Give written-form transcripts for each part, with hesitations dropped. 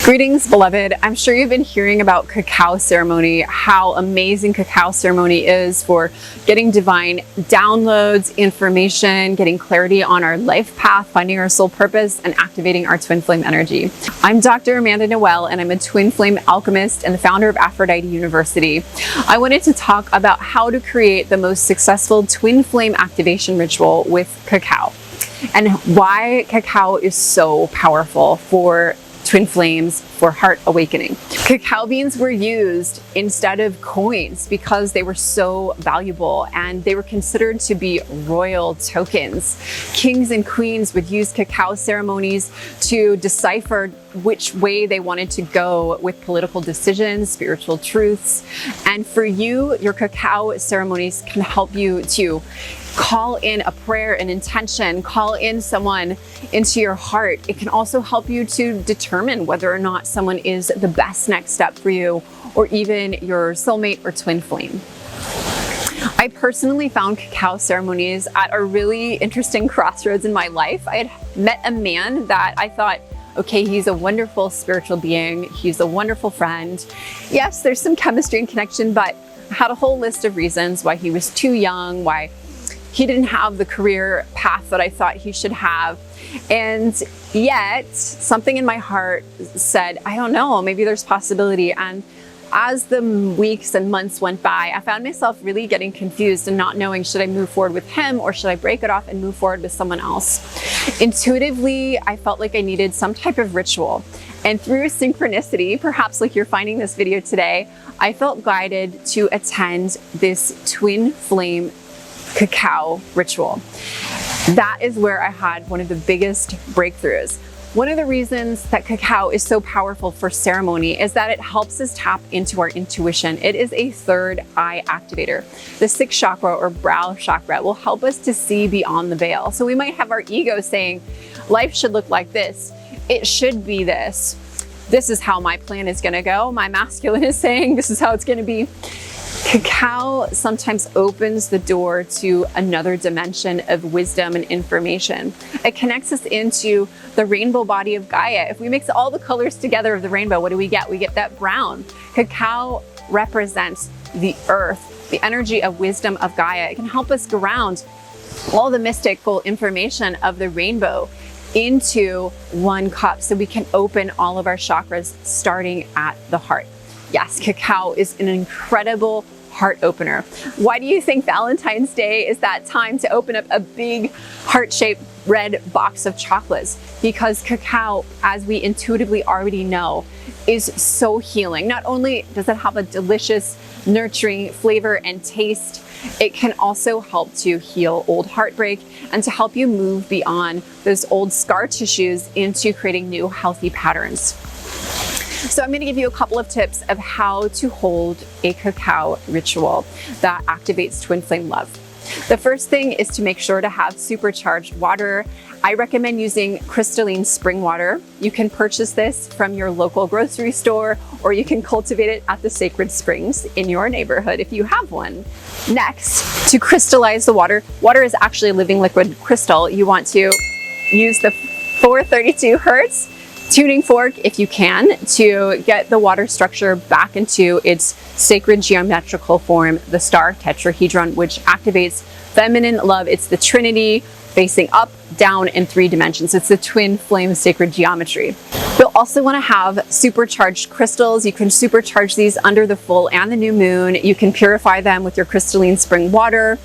Greetings, beloved. I'm sure you've been hearing about cacao ceremony, how amazing cacao ceremony is for getting divine downloads, information, getting clarity on our life path, finding our soul purpose, and activating our twin flame energy. I'm Dr. Amanda Noelle, and I'm a twin flame alchemist and the founder of Aphrodite University. I wanted to talk about how to create the most successful twin flame activation ritual with cacao and why cacao is so powerful for twin flames, for heart awakening. Cacao beans were used instead of coins because they were so valuable and they were considered to be royal tokens. Kings and queens would use cacao ceremonies to decipher which way they wanted to go with political decisions, spiritual truths. And for you, your cacao ceremonies can help you to call in a prayer, an intention, call in someone into your heart. It can also help you to determine whether or not someone is the best next step for you, or even your soulmate or twin flame. I personally found cacao ceremonies at a really interesting crossroads in my life. I had met a man that I thought, okay, he's a wonderful spiritual being. He's a wonderful friend. Yes, there's some chemistry and connection, but I had a whole list of reasons why he was too young, why he didn't have the career path that I thought he should have. And yet something in my heart said, I don't know, maybe there's possibility. And as the weeks and months went by, I found myself really getting confused and not knowing, should I move forward with him or should I break it off and move forward with someone else? Intuitively, I felt like I needed some type of ritual. And through synchronicity, perhaps like you're finding this video today, I felt guided to attend this twin flame cacao ritual. That is where I had one of the biggest breakthroughs. One of the reasons that cacao is so powerful for ceremony is that it helps us tap into our intuition. It is a third eye activator. The sixth chakra or brow chakra will help us to see beyond the veil. So we might have our ego saying, life should look like this. It should be this. This is how my plan is going to go. My masculine is saying this is how it's going to be. Cacao sometimes opens the door to another dimension of wisdom and information. It connects us into the rainbow body of Gaia. If we mix all the colors together of the rainbow, what do we get? We get that brown. Cacao represents the earth, the energy of wisdom of Gaia. It can help us ground all the mystical information of the rainbow into one cup so we can open all of our chakras starting at the heart. Yes, cacao is an incredible heart opener. Why do you think Valentine's Day is that time to open up a big heart-shaped red box of chocolates? Because cacao, as we intuitively already know, is so healing. Not only does it have a delicious, nurturing flavor and taste, it can also help to heal old heartbreak and to help you move beyond those old scar tissues into creating new healthy patterns. So I'm going to give you a couple of tips of how to hold a cacao ritual that activates twin flame love. The first thing is to make sure to have supercharged water. I recommend using crystalline spring water. You can purchase this from your local grocery store, or you can cultivate it at the sacred springs in your neighborhood if you have one. Next, to crystallize the water. Water is actually a living liquid crystal. You want to use the 432 hertz tuning fork, if you can, to get the water structure back into its sacred geometrical form, the star tetrahedron, which activates feminine love. It's the Trinity facing up, down, in 3 dimensions. It's the twin flame sacred geometry. You'll also want to have supercharged crystals. You can supercharge these under the full and the new moon. You can purify them with your crystalline spring water.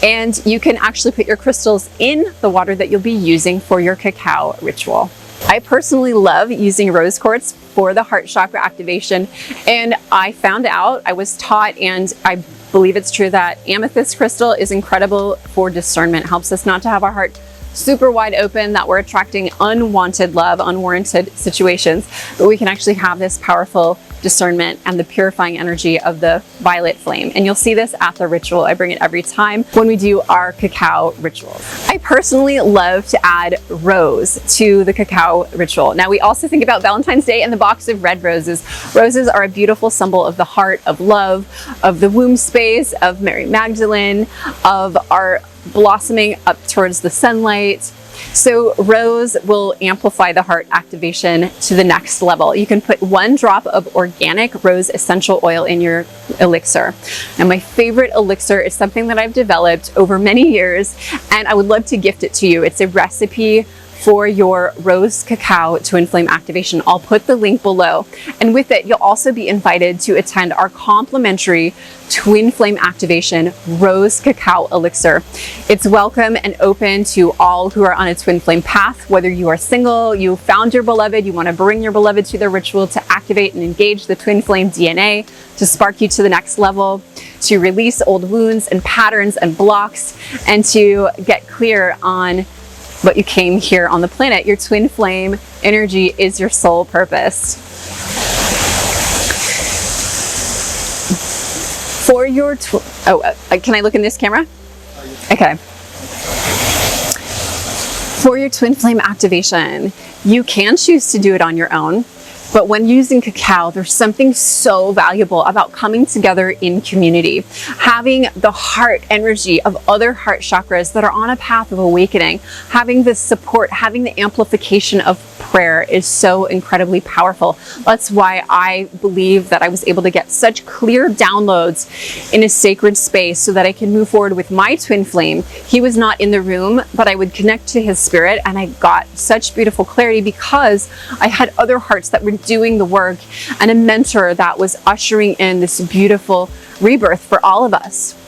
And you can actually put your crystals in the water that you'll be using for your cacao ritual. I personally love using rose quartz for the heart chakra activation, and I found out, I was taught, and I believe it's true, that amethyst crystal is incredible for discernment. It helps us not to have our heart super wide open, that we're attracting unwanted love, unwarranted situations, but we can actually have this powerful discernment and the purifying energy of the violet flame. And you'll see this at the ritual. I bring it every time when we do our cacao rituals. I personally love to add rose to the cacao ritual. Now, we also think about Valentine's Day and the box of red roses. Roses are a beautiful symbol of the heart, of love, of the womb space, of Mary Magdalene, of our blossoming up towards the sunlight. So rose will amplify the heart activation to the next level. You can put 1 drop of organic rose essential oil in your elixir. And my favorite elixir is something that I've developed over many years, and I would love to gift it to you. It's a recipe for your rose cacao twin flame activation. I'll put the link below. And with it, you'll also be invited to attend our complimentary twin flame activation rose cacao elixir. It's welcome and open to all who are on a twin flame path, whether you are single, you found your beloved, you want to bring your beloved to the ritual to activate and engage the twin flame DNA to spark you to the next level, to release old wounds and patterns and blocks, and to get clear on what you came here on the planet. Your twin flame energy is your soul purpose. For your, can I look in this camera? Okay. For your twin flame activation, you can choose to do it on your own. But when using cacao, there's something so valuable about coming together in community, having the heart energy of other heart chakras that are on a path of awakening, having this support, having the amplification of prayer is so incredibly powerful. That's why I believe that I was able to get such clear downloads in a sacred space so that I can move forward with my twin flame. He was not in the room, but I would connect to his spirit, and I got such beautiful clarity because I had other hearts that were doing the work and a mentor that was ushering in this beautiful rebirth for all of us.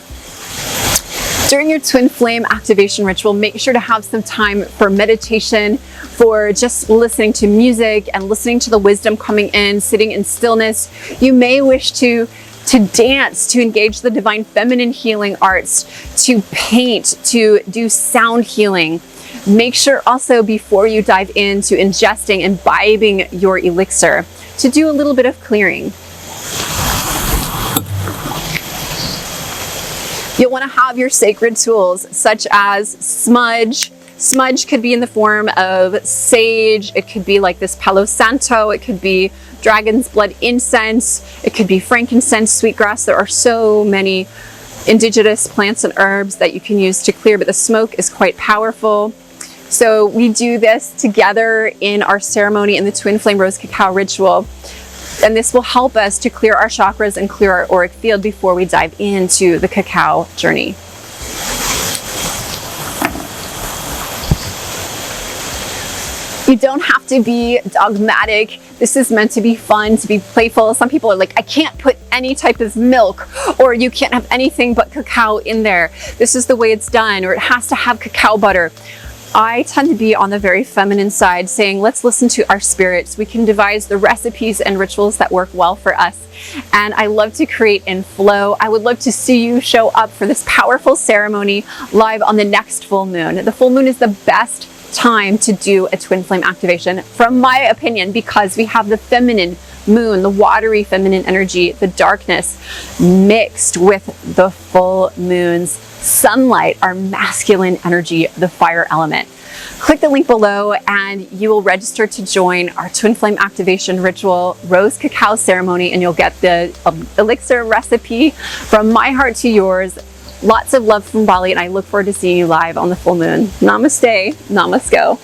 During your twin flame activation ritual, make sure to have some time for meditation, for just listening to music and listening to the wisdom coming in, sitting in stillness. You may wish to dance, to engage the divine feminine healing arts, to paint, to do sound healing. Make sure also before you dive into ingesting, imbibing your elixir, to do a little bit of clearing. You'll want to have your sacred tools such as smudge. Smudge could be in the form of sage. It could be like this Palo Santo. It could be dragon's blood incense. It could be frankincense, sweetgrass. There are so many indigenous plants and herbs that you can use to clear, but the smoke is quite powerful. So we do this together in our ceremony in the Twin Flame Rose Cacao ritual. And this will help us to clear our chakras and clear our auric field before we dive into the cacao journey. You don't have to be dogmatic. This is meant to be fun, to be playful. Some people are like, I can't put any type of milk, or you can't have anything but cacao in there. This is the way it's done, or it has to have cacao butter. I tend to be on the very feminine side, saying, let's listen to our spirits. We can devise the recipes and rituals that work well for us. And I love to create in flow. I would love to see you show up for this powerful ceremony live on the next full moon. The full moon is the best time to do a twin flame activation, from my opinion, because we have the feminine moon, the watery feminine energy, the darkness mixed with the full moon's sunlight, our masculine energy, the fire element. Click the link below and you will register to join our twin flame activation ritual rose cacao ceremony, and you'll get the elixir recipe from my heart to yours. Lots of love from Bali, and I look forward to seeing you live on the full moon. Namaste, namasko.